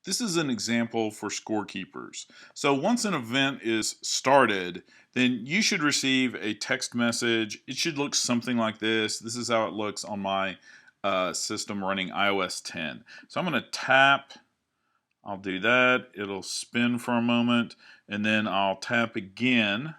This is an example for scorekeepers. So once an event is started, then you should receive a text message. It should look something like this. This is how it looks on my system running iOS 10. So I'm going to tap. I'll do that. It'll spin for a moment, and then I'll tap again.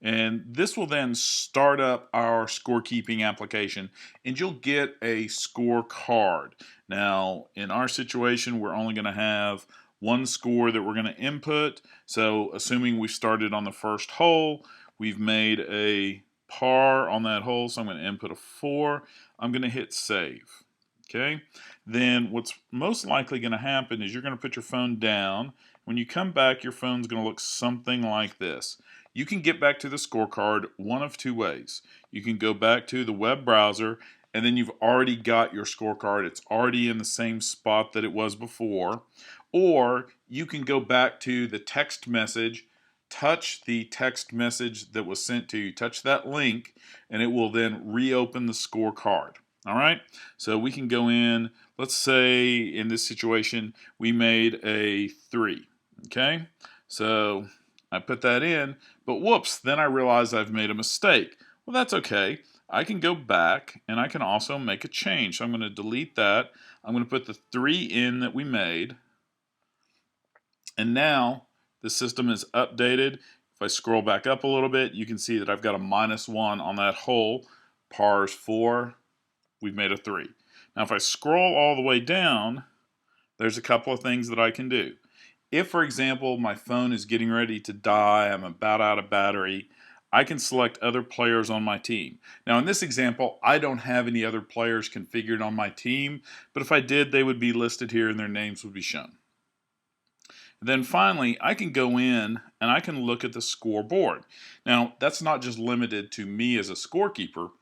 And this will then start up our scorekeeping application, and you'll get a scorecard. Now, in our situation, we're only going to have one score that we're going to input. So, assuming we started on the first hole, we've made a par on that hole. So, I'm going to input a 4. I'm going to hit save. Okay. Then, what's most likely going to happen is you're going to put your phone down. When you come back, your phone's going to look something like this. You can get back to the scorecard one of two ways. You can go back to the web browser, and then you've already got your scorecard. It's already in the same spot that it was before. Or you can go back to the text message, touch the text message that was sent to you, touch that link, and it will then reopen the scorecard. All right, so we can go in. Let's say in this situation we made a 3. Okay, so I put that in, but whoops, then I realize I've made a mistake. Well, that's okay. I can go back and I can also make a change. So I'm going to delete that. I'm going to put the 3 in that we made. And now the system is updated. If I scroll back up a little bit, you can see that I've got a -1 on that hole. Par's 4. We've made a 3. Now if I scroll all the way down, there's a couple of things that I can do. If, for example, my phone is getting ready to die, I'm about out of battery, I can select other players on my team. Now in this example, I don't have any other players configured on my team, but if I did, they would be listed here and their names would be shown. Then finally, I can go in and I can look at the scoreboard. Now, that's not just limited to me as a scorekeeper.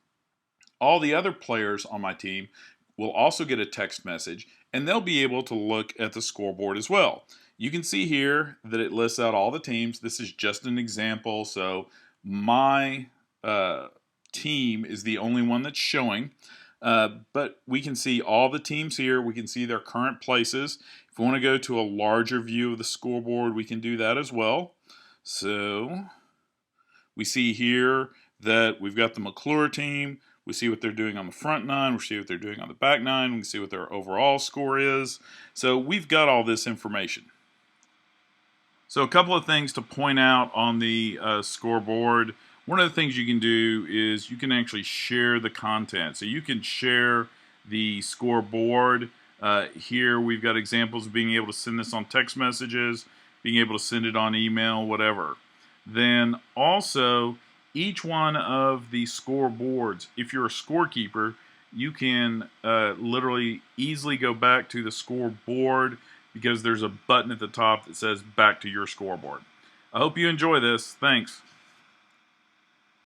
All the other players on my team will also get a text message, and they'll be able to look at the scoreboard as well. You can see here that it lists out all the teams. This is just an example, so my team is the only one that's showing. But we can see all the teams here. We can see their current places. If we want to go to a larger view of the scoreboard, we can do that as well. So we see here that we've got the McClure team. We see what they're doing on the front 9. We see what they're doing on the back 9. We can see what their overall score is. So we've got all this information. So a couple of things to point out on the scoreboard. One of the things you can do is you can actually share the content. So you can share the scoreboard. Here we've got examples of being able to send this on text messages, being able to send it on email, whatever. Then also, each one of the scoreboards, if you're a scorekeeper, you can literally easily go back to the scoreboard because there's a button at the top that says back to your scoreboard. I hope you enjoy this. Thanks.